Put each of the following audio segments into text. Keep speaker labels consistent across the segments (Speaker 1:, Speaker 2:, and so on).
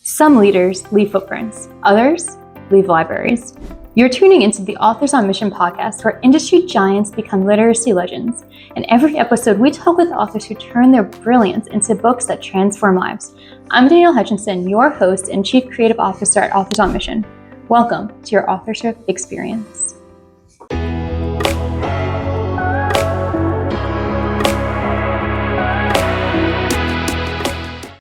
Speaker 1: Some leaders leave footprints, others leave libraries. You're tuning into the Authors on Mission podcast, where industry giants become literacy legends. In every episode, we talk with authors who turn their brilliance into books that transform lives. I'm Danielle Hutchinson, your host and Chief Creative Officer at Authors on Mission. Welcome to your authorship experience.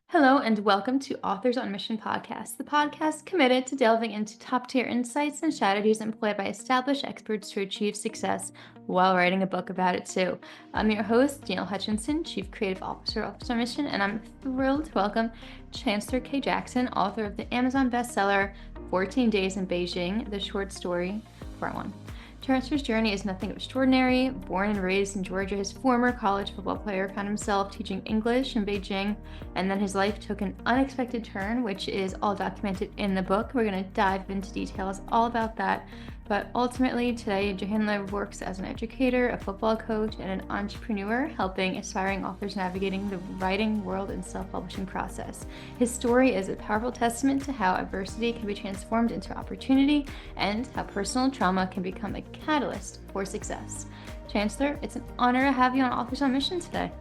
Speaker 1: Hello and welcome to Authors on Mission podcast, the podcast committed to delving into top-tier insights and strategies employed by established experts to achieve success while writing a book about it too. I'm your host, Danielle Hutchinson, Chief Creative Officer of Authors on Mission, and I'm thrilled to welcome Chancellor K, author of the Amazon bestseller 14 Days in Beijing, the short story part one. Chancellor's journey is nothing extraordinary. Born and raised in Georgia, his former college football player found himself teaching English in Beijing, and then his life took an unexpected turn, which is all documented in the book. We're going to dive into details all about that. But ultimately, today, Chandler works as an educator, a football coach, and an entrepreneur, helping aspiring authors navigating the writing world and self-publishing process. His story is a powerful testament to how adversity can be transformed into opportunity and how personal trauma can become a catalyst for success. Chancellor, it's an honor to have you on Authors on Mission today.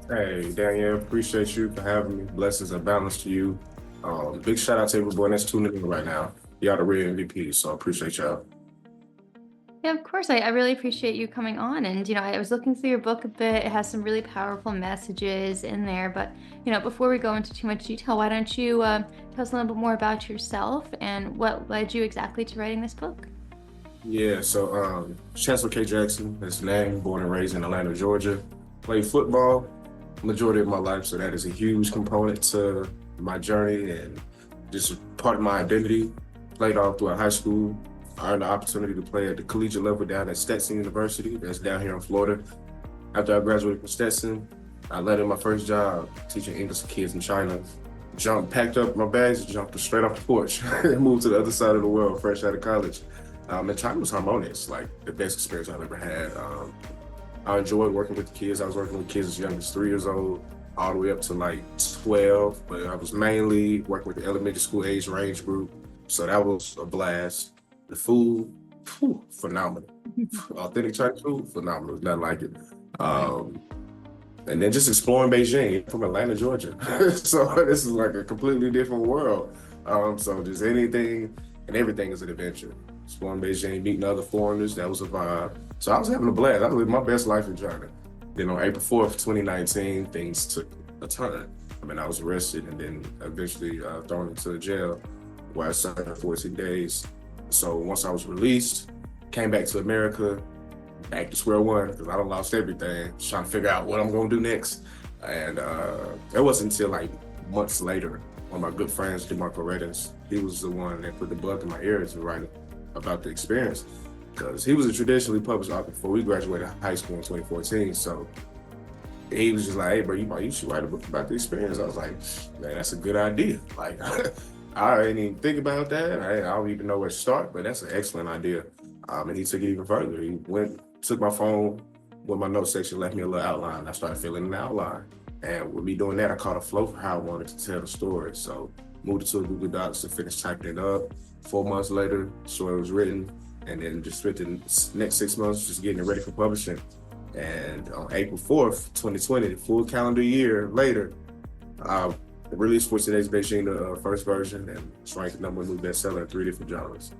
Speaker 2: Hey, Danielle, appreciate you for having me. Blessings and balance to you. Big shout out to everyone that's tuning in right now. Y'all the real MVP, so I appreciate y'all.
Speaker 1: Yeah, of course. I really appreciate you coming on. And, I was looking through your book a bit. It has some really powerful messages in there. But, before we go into too much detail, why don't you tell us a little bit more about yourself and what led you exactly to writing this book?
Speaker 2: Yeah, so Chancellor K Jackson, that's the name, born and raised in Atlanta, Georgia. Played football majority of my life, so that is a huge component to my journey and just part of my identity. Played all throughout high school. I earned the opportunity to play at the collegiate level down at Stetson University, that's down here in Florida. After I graduated from Stetson, I landed my first job teaching English to kids in China. Packed up my bags, jumped straight off the porch, and moved to the other side of the world, fresh out of college. And China was harmonious, like the best experience I've ever had. I enjoyed working with the kids. I was working with kids as young as 3 years old, all the way up to like 12, but I was mainly working with the elementary school age range group. So that was a blast. The food, phenomenal. Authentic Chinese food, phenomenal. Nothing like it. And then just exploring Beijing from Atlanta, Georgia. So this is like a completely different world. So just anything and everything is an adventure. Exploring Beijing, meeting other foreigners, that was a vibe. So I was having a blast. I lived my best life in China. Then on April 4th, 2019, things took a turn. I was arrested and then eventually thrown into jail where I served 14 days. So once I was released, came back to America, back to square one, because I done lost everything, trying to figure out what I'm gonna do next. And it wasn't until like months later, one of my good friends, DeMarco Reddins, he was the one that put the bug in my ear to write about the experience. Because he was a traditionally published author before we graduated high school in 2014. So he was just like, hey bro, you should write a book about the experience. I was like, man, that's a good idea. Like, I didn't even think about that. I don't even know where to start, but that's an excellent idea. And he took it even further. He took my phone with my notes section, left me a little outline. I started filling in the outline. And with me doing that, I caught a flow for how I wanted to tell the story. So moved it to a Google Docs to finish typing it up. 4 months later, the story was written. And then just spent the next 6 months just getting it ready for publishing. And on April 4th, 2020, full calendar year later, released 14 Days Beijing, the first version, and it's ranked the #1 new bestseller in 3 different genres.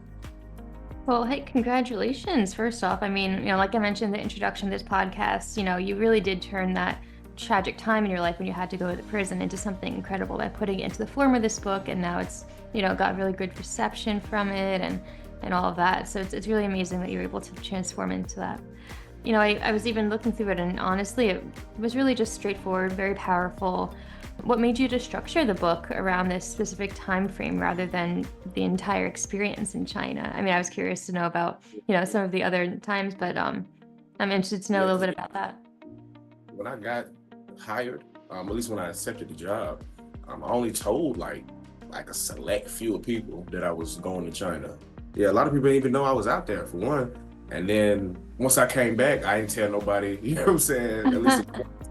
Speaker 1: Well, hey, congratulations, first off. Like I mentioned in the introduction to this podcast, you really did turn that tragic time in your life when you had to go to the prison into something incredible by putting it into the form of this book, and now it's, got really good reception from it and all of that. So it's really amazing that you were able to transform into that. I was even looking through it, and honestly, it was really just straightforward, very powerful. What made you to structure the book around this specific time frame rather than the entire experience in China? I was curious to know about, some of the other times, but I'm interested to know a little bit about that.
Speaker 2: When I got hired, at least when I accepted the job, I only told like a select few of people that I was going to China. Yeah, a lot of people didn't even know I was out there, for one. And then once I came back, I didn't tell nobody, you know what I'm saying? At least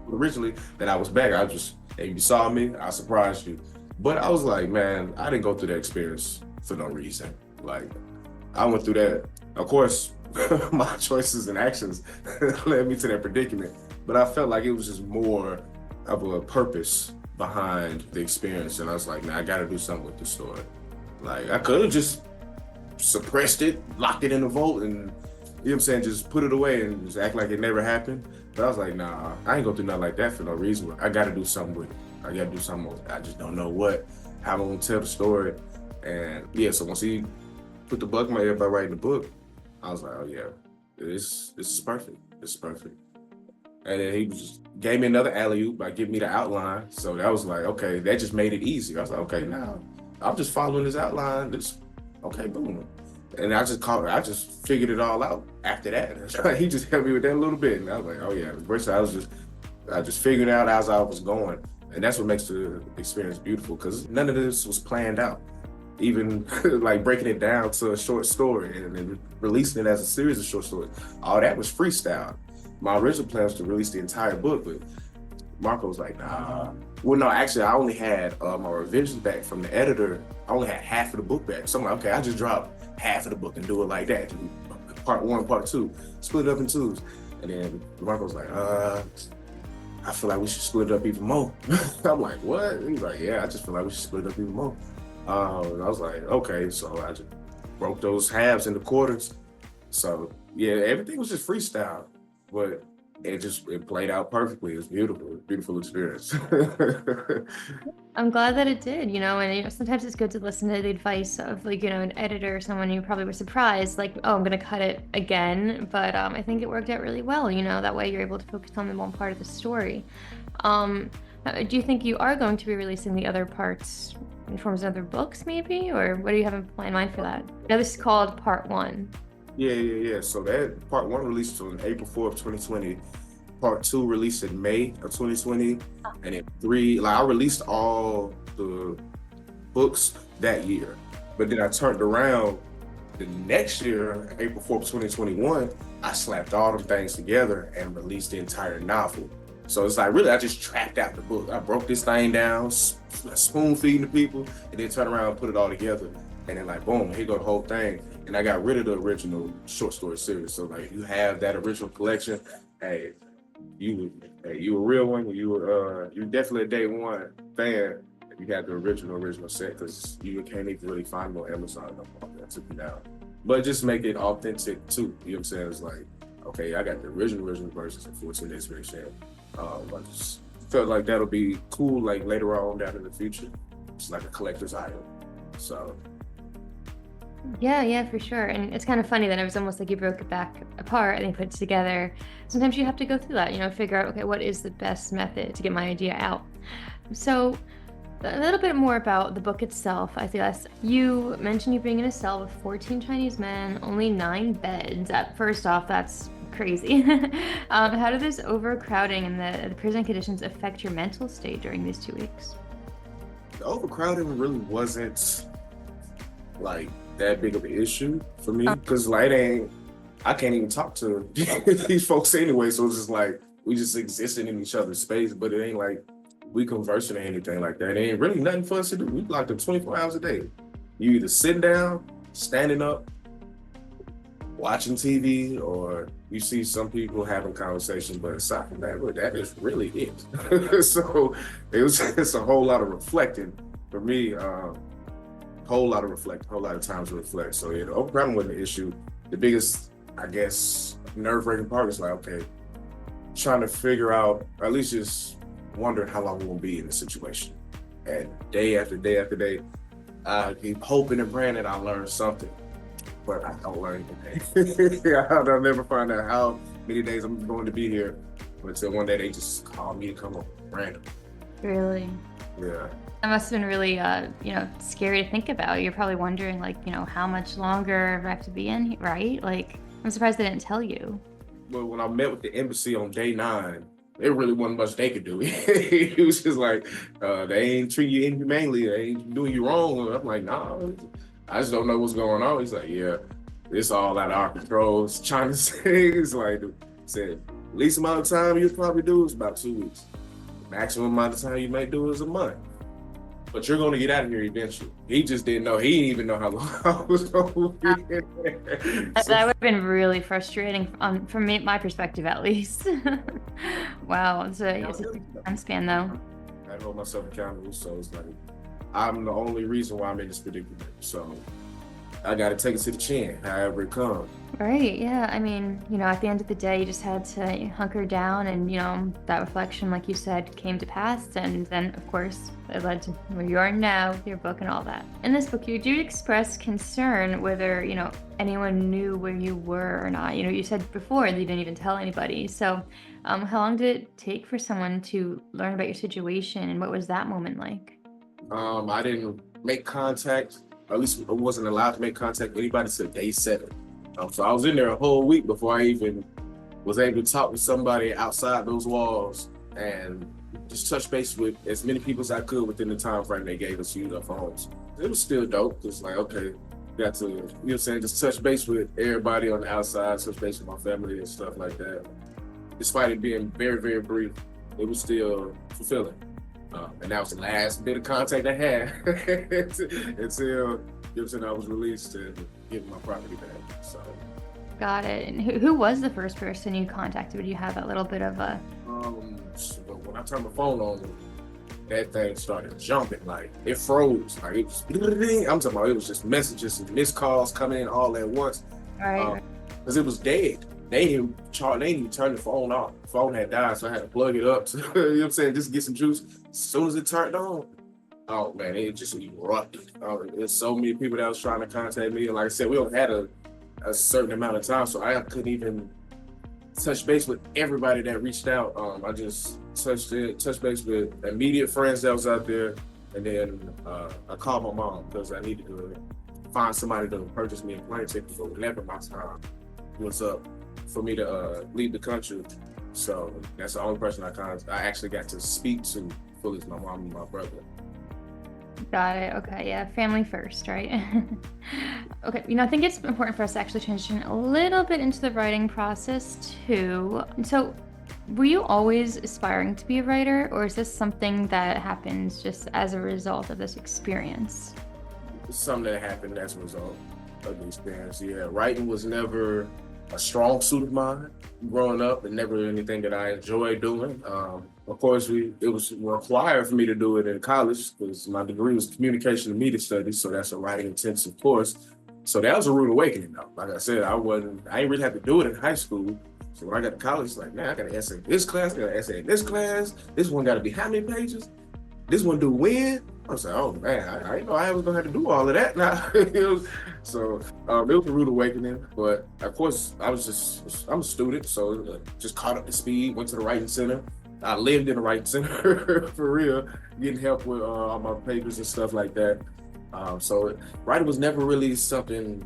Speaker 2: originally that I was back. I just, if you saw me, I surprised you. But I was like, man, I didn't go through that experience for no reason. Like, I went through that. Of course, my choices and actions led me to that predicament. But I felt like it was just more of a purpose behind the experience. And I was like, man, I got to do something with the story. Like, I could have just suppressed it, locked it in the vault, and you know what I'm saying, just put it away and just act like it never happened. But I was like, nah, I ain't gonna do nothing like that for no reason. I gotta do something with it. I gotta do something with it. I just don't know what, how I'm gonna tell the story. And yeah, so once he put the bug in my ear by writing the book, I was like, oh yeah, this is perfect. This is perfect. And then he just gave me another alley-oop by giving me the outline. So that was like, okay, that just made it easier. I was like, okay, now I'm just following this outline. This, okay, boom. And I just figured it all out after that. He just helped me with that a little bit. And I was like, oh yeah, first I just figured out as I was going. And that's what makes the experience beautiful, because none of this was planned out. Even like breaking it down to a short story and then releasing it as a series of short stories, all that was freestyle. My original plan was to release the entire book, but Marco was like, nah. Well, no, actually, I only had my revisions back from the editor. I only had half of the book back. So I'm like, okay, I just drop half of the book and do it like that. Part one, part two, split it up in twos. And then Marco was like, I feel like we should split it up even more. I'm like, what? He's like, yeah, I just feel like we should split it up even more. And I was like, okay. So I just broke those halves into quarters. So yeah, everything was just freestyle, but it played out perfectly. It was beautiful, beautiful experience.
Speaker 1: I'm glad that it did, and sometimes it's good to listen to the advice of like, an editor or someone you probably were surprised, like, oh, I'm gonna cut it again. But I think it worked out really well, that way you're able to focus on the one part of the story. Do you think you are going to be releasing the other parts in forms of other books maybe? Or what do you have in mind for that? Now this is called part one.
Speaker 2: Yeah. So that part one released on April 4th, 2020. Part two released in May of 2020. And then I released all the books that year. But then I turned around the next year, April 4th, 2021, I slapped all them things together and released the entire novel. So it's like, really, I just trapped out the book. I broke this thing down, spoon feeding the people, and then turn around and put it all together. And then like, boom, here go the whole thing. And I got rid of the original short story series. So like, you have that original collection. Hey, you a real one. You definitely a day one fan. You had the original set, because you can't even really find them on Amazon no more. That took me down. But just make it authentic too. You know what I'm saying? It's like, okay, I got the original versions in 14 days version. I just felt like that'll be cool, like later on down in the future. It's like a collector's item. So
Speaker 1: Yeah, for sure. And it's kind of funny that it was almost like you broke it back apart and then put it together. Sometimes you have to go through that, figure out, okay, what is the best method to get my idea out? So a little bit more about the book itself. I feel you mentioned you being in a cell with 14 Chinese men, only 9 beds. First off, that's crazy. How did this overcrowding and the prison conditions affect your mental state during these 2 weeks?
Speaker 2: the overcrowding really wasn't like that big of an issue for me, because like I can't even talk to these folks anyway. So it's just like we just existing in each other's space, but it ain't like we conversing or anything like that. It ain't really nothing for us to do. We locked up 24 hours a day. You either sitting down, standing up, watching TV, or you see some people having conversations, but aside from that, that is really it. So it's a whole lot of reflecting for me. Whole lot of times to reflect. So yeah, the overcrowding wasn't an issue. The biggest, I guess, nerve-wracking part is like, okay, trying to figure out, or at least just wondering how long we're gonna be in the situation. And day after day after day, I keep hoping and praying that I learn something, but I don't learn anything. I'll never find out how many days I'm going to be here until one day they just call me to come up random.
Speaker 1: Really?
Speaker 2: Yeah.
Speaker 1: That must have been really, scary to think about. You're probably wondering, like, how much longer I have to be in here, right? Like, I'm surprised they didn't tell you.
Speaker 2: Well, when I met with the embassy on day 9, there really wasn't much they could do. It was just like, they ain't treating you inhumanely, they ain't doing you wrong. I'm like, nah, I just don't know what's going on. He's like, yeah, it's all out of our control. It's China things. Like, said, least amount of time you'll probably do is about 2 weeks. Maximum amount of time you may do is a month. but you're going to get out of here eventually. He just didn't know. He didn't even know how long I was going to be in there.
Speaker 1: That
Speaker 2: So,
Speaker 1: would have been really frustrating from me, my perspective at least. Wow, it's a huge time span though.
Speaker 2: I hold myself accountable. So it's like, I'm the only reason why I'm in this predicament. So I got to take it to the chin, however it comes.
Speaker 1: Right, yeah. I mean, at the end of the day, you just had to hunker down and, that reflection, like you said, came to pass. And then, of course, it led to where you are now, with your book and all that. In this book, you do express concern whether, anyone knew where you were or not. You said before that you didn't even tell anybody. So, how long did it take for someone to learn about your situation, and what was that moment like?
Speaker 2: I didn't make contact, at least I wasn't allowed to make contact with anybody until day 7. So I was in there a whole week before I even was able to talk with somebody outside those walls and just touch base with as many people as I could within the time frame they gave us to use our phones. It was still dope. It's like, okay, got to, just touch base with everybody on the outside, touch base with my family and stuff like that. Despite it being very, very brief, it was still fulfilling. And that was the last bit of contact I had until I was released and given my property back. So,
Speaker 1: Got it. And who was the first person you contacted? Would you have that little bit of a
Speaker 2: so when I turned my phone on, that thing started jumping. Like it froze. Like it was. I'm talking about it was just messages and missed calls coming in all at once.
Speaker 1: all right?
Speaker 2: Because it was dead. They didn't even turn the phone off. The phone had died, so I had to plug it up to, just get some juice. As soon as it turned on, oh man, it just erupted. There's so many people that was trying to contact me. And like I said, we only had a certain amount of time, so I couldn't even touch base with everybody that reached out. I just touched base with immediate friends that was out there. And then I called my mom because I needed to find somebody to purchase me a plane ticket for whenever my time was up for me to leave the country. So that's the only person I actually got to speak to fully, is my mom and my brother.
Speaker 1: Got it. Okay. Yeah. Family first, right? Okay. I think it's important for us to actually transition a little bit into the writing process too. So, were you always aspiring to be a writer, or is this something that happens just as a result of this experience?
Speaker 2: It's something that happened as a result of the experience. Yeah, writing was never a strong suit of mine growing up, and never anything that I enjoyed doing. Of course, it was required for me to do it in college because my degree was communication and media studies, so that's a writing intensive course. So that was a rude awakening, though. Like I said, I didn't really have to do it in high school. So when I got to college, it's like, man, I got an essay in this class, I got an essay in this class. This one got to be how many pages? This one do when? I was like, oh man, I didn't know I was gonna have to do all of that now. It was a rude awakening. But of course, I'm a student, so just caught up to speed, went to the writing center. I lived in the writing center for real, getting help with all my papers and stuff like that. So writing was never really something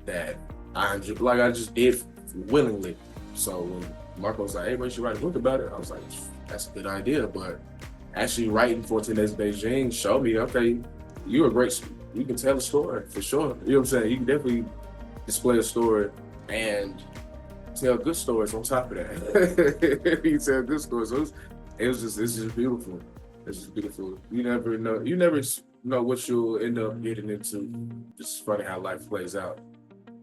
Speaker 2: that I just did willingly. So when Marco was like, hey, we should write a book about it, I was like, that's a good idea. But actually writing 14 Days in Beijing showed me, okay, you can tell a story for sure. You know what I'm saying? You can definitely display a story and tell good stories on top of that. You can tell good stories. So it's just beautiful. It's just beautiful. You never know what you'll end up getting into. It's funny how life plays out.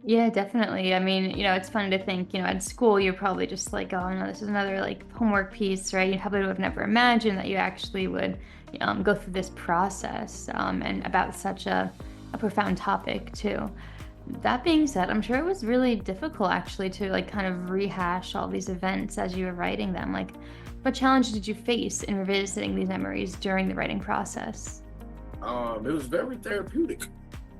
Speaker 1: Yeah, definitely. I mean, it's funny to think, at school, you're probably just like, oh no, this is another like homework piece, right? You probably would have never imagined that you actually would go through this process and about such a profound topic too. That being said, I'm sure it was really difficult actually to like kind of rehash all these events as you were writing them. Like, what challenge did you face in revisiting these memories during the writing process?
Speaker 2: It was very therapeutic.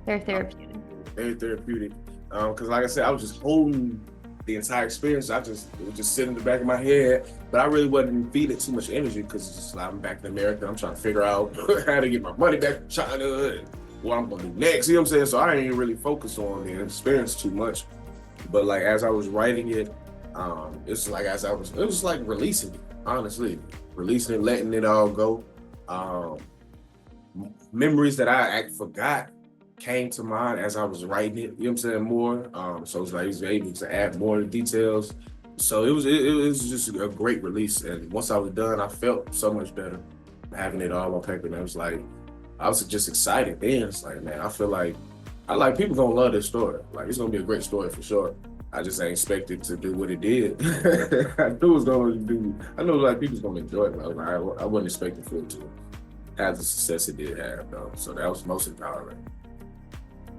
Speaker 1: They're therapeutic.
Speaker 2: Very therapeutic. Because like I said, I was just holding the entire experience. It was just sitting in the back of my head, but I really wasn't feeding too much energy because I'm back in America. I'm trying to figure out how to get my money back from China and what I'm gonna do next. You know what I'm saying? So I didn't really focus on the experience too much. But like as I was writing it, it was like releasing it, honestly. Releasing it, letting it all go. Memories that I forgot came to mind as I was writing it, you know what I'm saying, more. So it's like I was able to add more details. So it was just a great release. And once I was done, I felt so much better having it all on paper. And I was like, I was just excited then. It's like, man, I feel like people gonna love this story. Like it's gonna be a great story for sure. I just ain't expected to do what it did. I knew it was gonna do. I know like people's gonna enjoy it. But I wasn't expecting for it to have the success it did have though. So that was most empowering.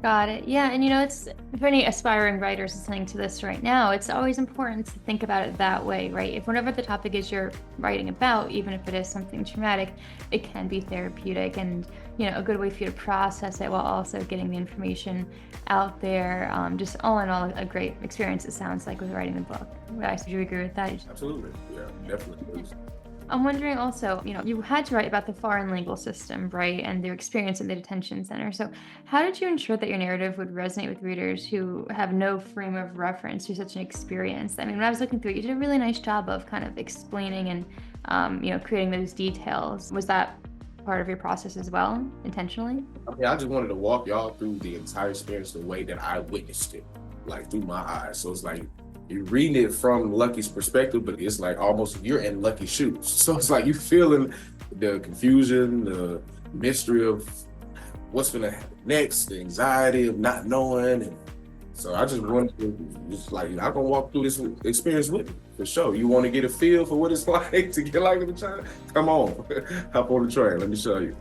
Speaker 1: Got it. Yeah. And it's for any aspiring writers listening to this right now, it's always important to think about it that way, right? If whatever the topic is you're writing about, even if it is something traumatic, it can be therapeutic and, a good way for you to process it while also getting the information out there. Just all in all, a great experience, it sounds like, with writing the book. Right? So do you agree with that?
Speaker 2: Absolutely. Yeah, definitely.
Speaker 1: I'm wondering also, you had to write about the foreign legal system, right? And their experience in the detention center. So, how did you ensure that your narrative would resonate with readers who have no frame of reference to such an experience? I mean, when I was looking through it, you did a really nice job of kind of explaining and, creating those details. Was that part of your process as well, intentionally?
Speaker 2: I I just wanted to walk y'all through the entire experience the way that I witnessed it, like through my eyes. So it's like you're reading it from Lucky's perspective, but it's like almost you're in Lucky's shoes. So it's like you feeling the confusion, the mystery of what's gonna happen next, the anxiety of not knowing. And so I just wanted to just like I'm gonna walk through this experience with you for sure. You want to get a feel for what it's like to get like in China? Come on, hop on the train. Let me show you.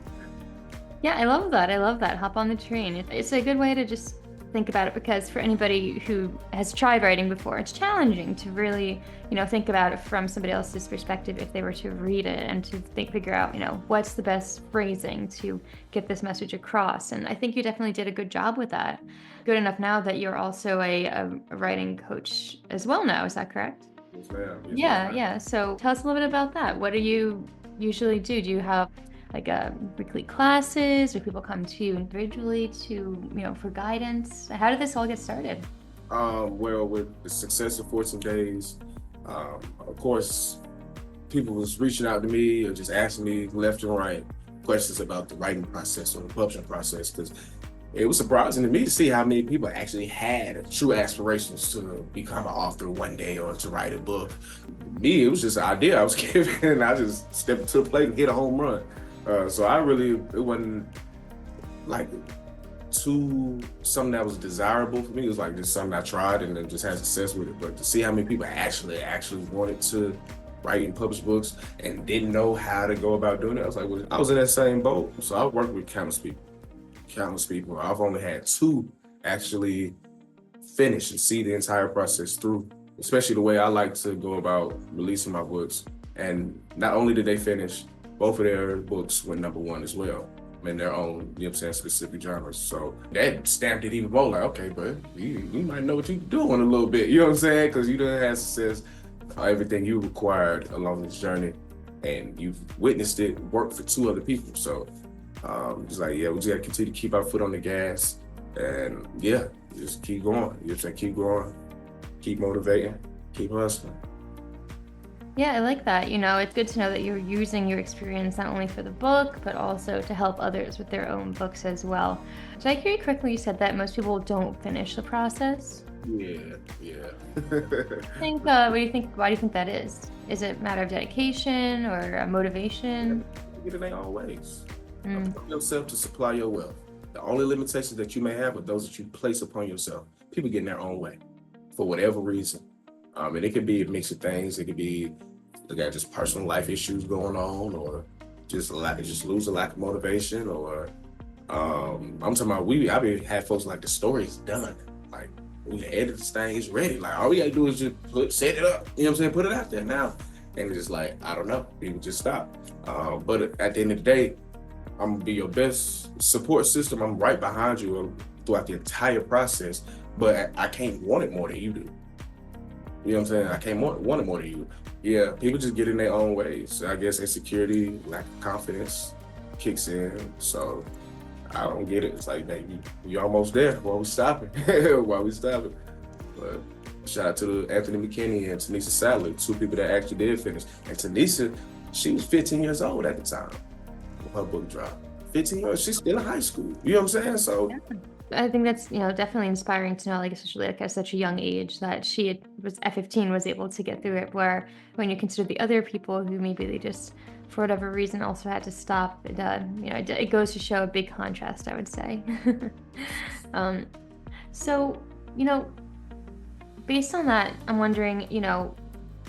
Speaker 1: Yeah, I love that. I love that. Hop on the train. It's a good way to just think about it because for anybody who has tried writing before, it's challenging to really, think about it from somebody else's perspective if they were to read it and to figure out, what's the best phrasing to get this message across. And I think you definitely did a good job with that. Good enough now that you're also a writing coach as well now. Is that correct?
Speaker 2: Yes, ma'am. Yes,
Speaker 1: Yeah,
Speaker 2: ma'am.
Speaker 1: yeah. So tell us a little bit about that. What do you usually do? Do you have like weekly classes, or people come to you individually to, for guidance? How did this all get started?
Speaker 2: Well, with the success of 14 days, of course, people was reaching out to me or just asking me left and right questions about the writing process or the publishing process because it was surprising to me to see how many people actually had true aspirations to become an author one day or to write a book. Me, it was just an idea I was given, and I just stepped to the plate and hit a home run. So it wasn't like too something that was desirable for me. It was like just something I tried and then just had success with it. But to see how many people actually wanted to write and publish books and didn't know how to go about doing it, I was like, well, I was in that same boat. So I worked with countless people. Countless people. I've only had two actually finish and see the entire process through, especially the way I like to go about releasing my books. And not only did they finish, both of their books went #1 as well in their own, specific genres. So that stamped it even more like, okay, but you might know what you're doing a little bit, you know what I'm saying? Because you done had success, everything you required along this journey, and you've witnessed it work for two other people. So just like, yeah, we just gotta continue to keep our foot on the gas and yeah, just keep going. You know what I'm saying? Keep growing, keep motivating, keep hustling.
Speaker 1: Yeah, I like that. It's good to know that you're using your experience not only for the book, but also to help others with their own books as well. Did I hear you correctly? You said that most people don't finish the process.
Speaker 2: Yeah, yeah.
Speaker 1: What do you think? Why do you think that is? Is it a matter of dedication or motivation?
Speaker 2: Get in their own ways.
Speaker 1: Mm.
Speaker 2: Allow yourself to supply your wealth. The only limitations that you may have are those that you place upon yourself. People get in their own way for whatever reason. And it could be a mix of things. It could be they got just personal life issues going on, or just lose a lack of motivation, or I'm talking about I've had folks like the story's done. Like we edit this thing, it's ready. Like all we gotta do is just set it up. You know what I'm saying? Put it out there now. And it's just like, I don't know, people just stop. But at the end of the day, I'm gonna be your best support system. I'm right behind you throughout the entire process, but I can't want it more than you do. You know what I'm saying? I can't want it more than you. Yeah, people just get in their own ways. I guess insecurity, lack of confidence kicks in. So I don't get it. It's like, man, you almost there. Why we stopping? Why we stopping? But shout out to Anthony McKinney and Tanisha Sadler, two people that actually did finish. And Tanisha, she was 15 years old at the time when her book dropped. 15 years, she's still in high school. You know what I'm saying? So
Speaker 1: I think that's, definitely inspiring to know, like, especially like at such a young age that was at 15 was able to get through it, where when you consider the other people who maybe they just for whatever reason also had to stop. It goes to show a big contrast, I would say. um, so, you know, based on that, I'm wondering,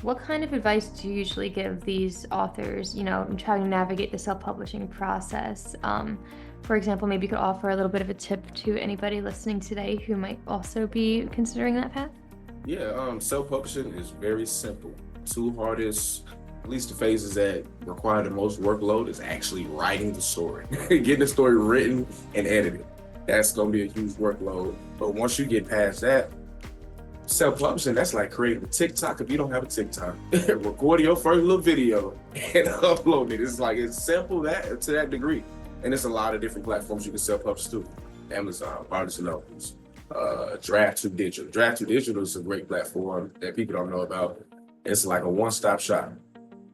Speaker 1: what kind of advice do you usually give these authors, in trying to navigate the self-publishing process? For example, maybe you could offer a little bit of a tip to anybody listening today who might also be considering that path.
Speaker 2: Yeah, self-publishing is very simple. Two hardest, at least the phases that require the most workload, is actually writing the story, getting the story written and edited. That's gonna be a huge workload. But once you get past that, self-publishing, that's like creating a TikTok if you don't have a TikTok. Recording your first little video and uploading it. It's simple that to that degree. And there's a lot of different platforms you can self-publish to. Amazon, Barnes and Nobles, Draft2Digital. Draft2Digital is a great platform that people don't know about. It's like a one-stop shop.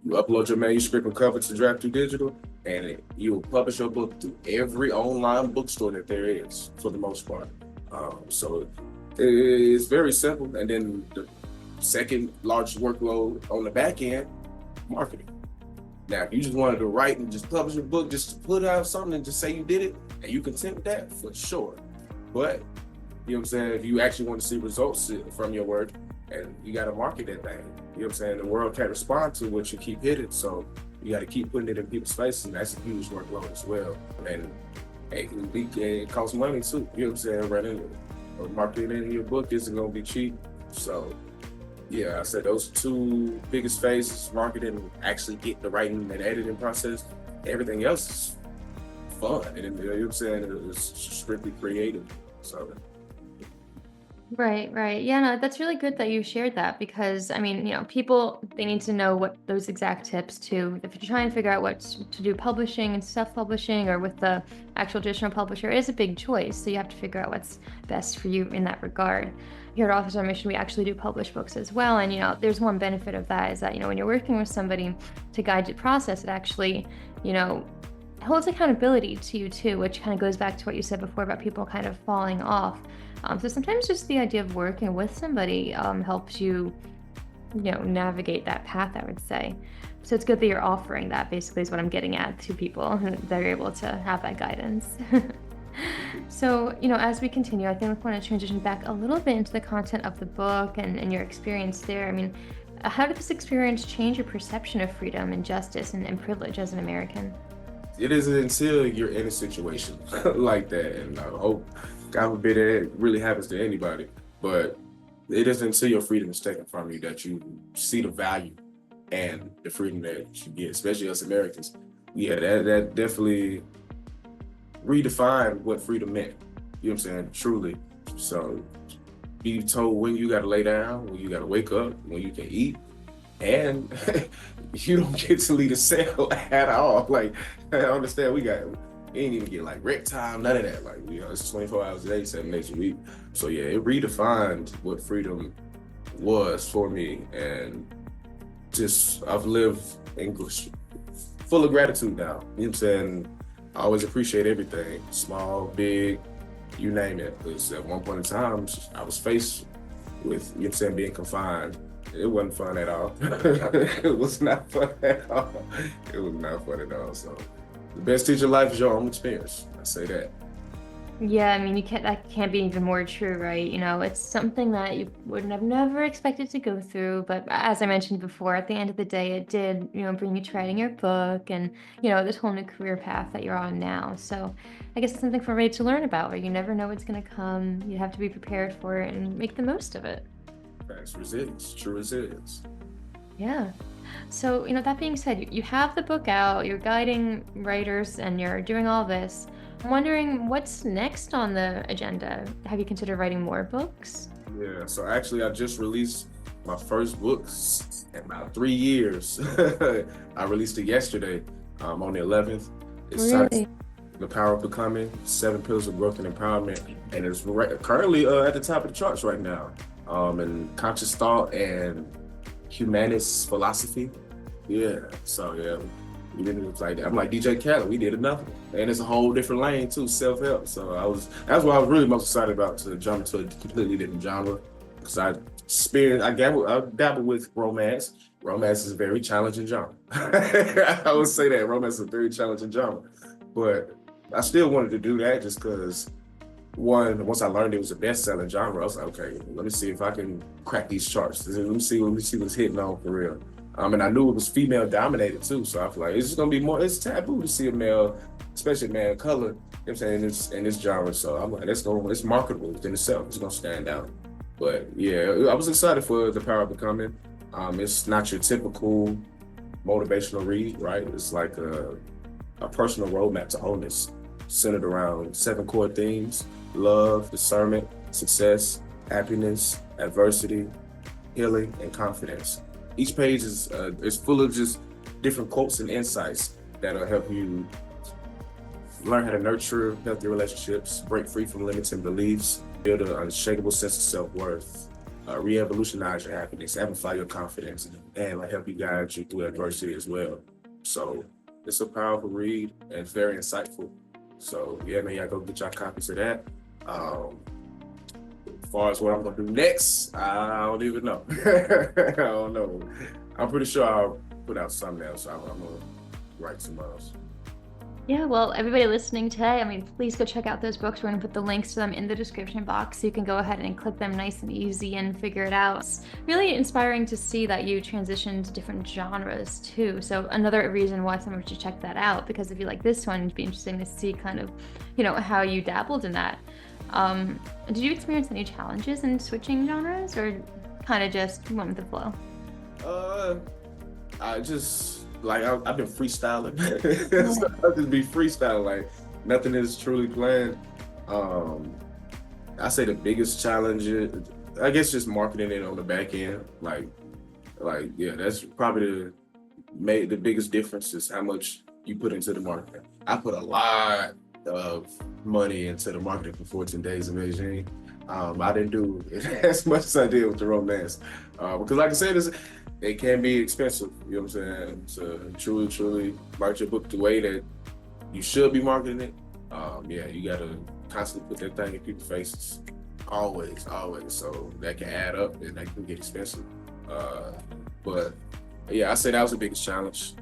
Speaker 2: You upload your manuscript and cover to Draft2Digital, and you will publish your book through every online bookstore that there is, for the most part. So it's very simple. And then the second largest workload on the back end, marketing. Now, if you just wanted to write and just publish a book, just to put out something and just say you did it, and you content with that, for sure. But, you know what I'm saying, if you actually want to see results from your work, and you got to market that thing, you know what I'm saying, the world can't respond to what you keep hitting, so you got to keep putting it in people's faces, and that's a huge workload as well. And it costs money too, you know what I'm saying, running or marketing your book isn't going to be cheap. So yeah, I said those two biggest phases, marketing, actually get the writing and editing process. Everything else is fun, and you know what I'm saying, it's strictly creative. So
Speaker 1: Right. Yeah, no, that's really good that you shared that because, I mean, people, they need to know what those exact tips to, if you're trying to figure out what to do publishing and self-publishing or with the actual traditional publisher, it is a big choice. So you have to figure out what's best for you in that regard. Here at Authors on Mission, we actually do publish books as well. And, there's one benefit of that is that, when you're working with somebody to guide the process, it actually, holds accountability to you too, which kind of goes back to what you said before about people kind of falling off. So sometimes just the idea of working with somebody helps you, navigate that path, I would say. So it's good that you're offering that, basically, is what I'm getting at to people, and they're able to have that guidance. So, as we continue, I think we want to transition back a little bit into the content of the book and your experience there. I mean, how did this experience change your perception of freedom and justice and privilege as an American?
Speaker 2: it isn't until you're in a situation like that, and I hope, God forbid, it really happens to anybody, but it isn't until your freedom is taken from you that you see the value and the freedom that you get, especially us Americans. Yeah, that definitely redefined what freedom meant. You know what I'm saying? Truly. So be told when you gotta lay down, when you gotta wake up, when you can eat, and you don't get to leave the cell at all. Like, I understand we ain't even get like rec time, none of that. Like, it's 24 hours a day, 7 days a week. So yeah, it redefined what freedom was for me, and just I've lived English full of gratitude now. You know what I'm saying? I always appreciate everything, small, big, you name it. Because at one point in time, I was faced with, you know what I'm saying, being confined. It wasn't fun at all. It was not fun at all. It was not fun at all. So the best teacher of life is your own experience. I say that.
Speaker 1: Yeah, I mean, that can't be even more true, right? It's something that you wouldn't have never expected to go through. But as I mentioned before, at the end of the day, it did, bring you to writing your book and, this whole new career path that you're on now. So I guess it's something for everybody to learn about, where you never know what's going to come. You have to be prepared for it and make the most of it.
Speaker 2: That's resilience, true resilience.
Speaker 1: Yeah. So, that being said, you have the book out, you're guiding writers, and you're doing all this. I'm wondering what's next on the agenda. Have you considered writing more books?
Speaker 2: Yeah, so actually I just released my first books in about 3 years. I released it yesterday on the 11th. It's
Speaker 1: Really?
Speaker 2: The Power of Becoming, 7 Pillars of Growth and Empowerment. And it's currently at the top of the charts right now. And conscious thought and humanist philosophy. Yeah, so yeah. We didn't like that. I'm like DJ Khaled, we did enough. And it's a whole different lane too, self-help. So that's what I was really most excited about, to jump into a completely different genre. because I dabble with romance. Romance is a very challenging genre. I would say that romance is a very challenging genre, but I still wanted to do that just because once I learned it was a best-selling genre, I was like, okay, let me see if I can crack these charts. Let me see what's hitting on for real. And I knew it was female dominated too, so I feel like it's just gonna be more. It's taboo to see a male, especially a man of color. You know what I'm saying in this genre. So I'm like, it's marketable within itself. It's gonna stand out. But yeah, I was excited for The Power of Becoming. It's not your typical motivational read, right? It's like a personal roadmap to wholeness, centered around 7 core themes: love, discernment, success, happiness, adversity, healing, and confidence. Each page is full of just different quotes and insights that'll help you learn how to nurture healthy relationships, break free from limiting beliefs, build an unshakable sense of self-worth, re-evolutionize your happiness, amplify your confidence, and like help you guide you through adversity as well. So it's a powerful read and very insightful. So yeah, man, y'all go get y'all copies of that. As far as what I'm gonna do next, I don't even know. I don't know. I'm pretty sure I'll put out something else. I'm gonna write some else.
Speaker 1: Yeah, well, everybody listening today, I mean, please go check out those books. We're going to put the links to them in the description box so you can go ahead and click them nice and easy and figure it out. It's really inspiring to see that you transition to different genres too. So another reason why someone should check that out, because if you like this one, it'd be interesting to see kind of, how you dabbled in that. Did you experience any challenges in switching genres, or kind of just went with the flow?
Speaker 2: I just I've been freestyling. So I just be freestyling, like nothing is truly planned. I say the biggest challenge is, I guess, just marketing it on the back end. Yeah, that's probably the biggest difference is how much you put into the marketing. I put a lot of money into the marketing for 14 days in Beijing. I didn't do as much as I did with the romance, because like I said, it can be expensive. You know what I'm saying? To truly market your book the way that you should be marketing it. Yeah, you gotta constantly put that thing in people's faces, always. So that can add up and that can get expensive. But yeah, I say that was the biggest challenge.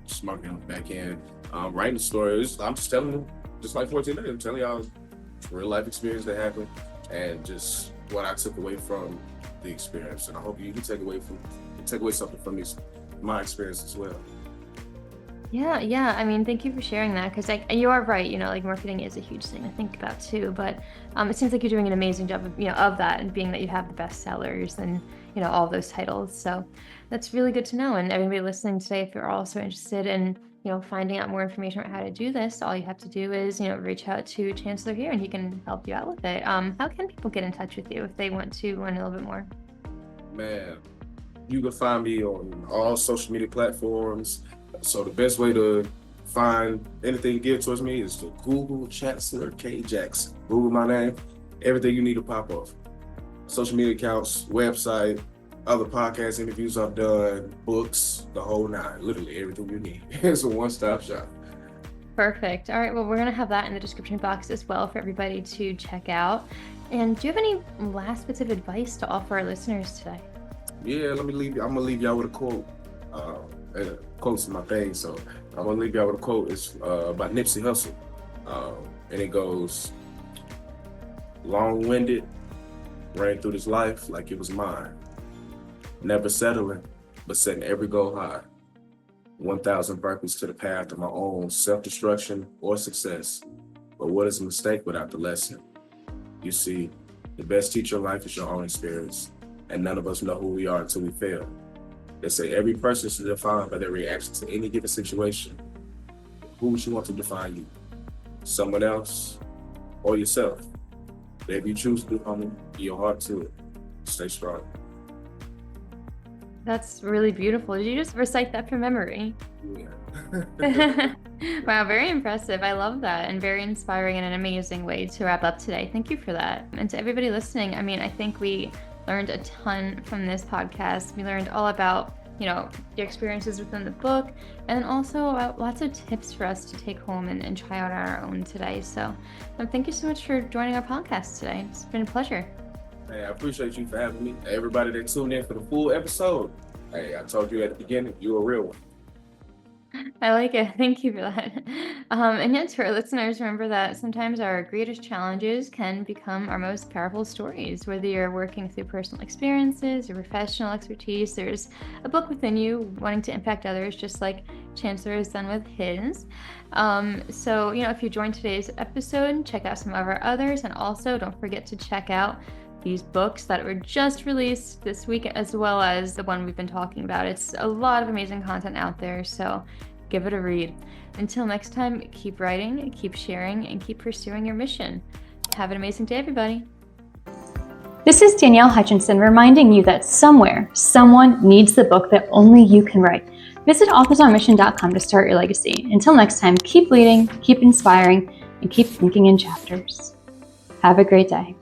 Speaker 2: Just marketing on the back end. Writing the stories, I'm just telling them, just like 14 days, I'm telling y'all real life experience that happened and just what I took away from the experience. And I hope you can take away something from my experience as well.
Speaker 1: Yeah. I mean, thank you for sharing that, because you are right. Like marketing is a huge thing to think about too. But it seems like you're doing an amazing job of that, and being that you have the bestsellers and all those titles. So that's really good to know. And everybody listening today, if you're also interested in finding out more information about how to do this, all you have to do is reach out to Chancellor here, and he can help you out with it. How can people get in touch with you if they want to learn a little bit more?
Speaker 2: Man, you can find me on all social media platforms. So the best way to find anything geared towards me is to Google Chancellor K Jackson. Google my name, everything you need to pop off. Social media accounts, website, other podcast interviews I've done, books, the whole nine, literally everything you need. It's a one-stop shop.
Speaker 1: Perfect. All right. Well, we're going to have that in the description box as well for everybody to check out. And do you have any last bits of advice to offer our listeners today?
Speaker 2: Yeah, I'm gonna leave y'all with a quote. Quotes in my thing, so I'm gonna leave y'all with a quote. It's by Nipsey Hussle, and it goes: "Long-winded, ran through this life like it was mine. Never settling, but setting every goal high. 1,000 burpees to the path of my own self-destruction or success. But what is a mistake without the lesson? You see, the best teacher in life is your own experience, and none of us know who we are until we fail. They say every person is defined by their reaction to any given situation. Who would you want to define you? Someone else or yourself? Whatever you choose to do, homie, give your heart to it. Stay strong."
Speaker 1: That's really beautiful. Did you just recite that from memory?
Speaker 2: Yeah.
Speaker 1: Wow, very impressive. I love that, and very inspiring and an amazing way to wrap up today. Thank you for that. And to everybody listening, I mean, I think we learned a ton from this podcast. We learned all about, the experiences within the book, and also about lots of tips for us to take home and try out on our own today. So thank you so much for joining our podcast today. It's been a pleasure.
Speaker 2: Hey, I appreciate you for having me. Everybody that tuned in for the full episode. Hey, I told you at the beginning, you're a real one.
Speaker 1: I like it. Thank you for that. And yet, to our listeners, remember that sometimes our greatest challenges can become our most powerful stories. Whether you're working through personal experiences or professional expertise, there's a book within you wanting to impact others, just like Chancellor has done with his. If you joined today's episode, check out some of our others. And also, don't forget to check out these books that were just released this week, as well as the one we've been talking about. It's a lot of amazing content out there, so give it a read. Until next time, keep writing, keep sharing, and keep pursuing your mission. Have an amazing day, everybody.
Speaker 3: This is Danielle Hutchinson reminding you that somewhere, someone needs the book that only you can write. Visit authorsonmission.com to start your legacy. Until next time, keep leading, keep inspiring, and keep thinking in chapters. Have a great day.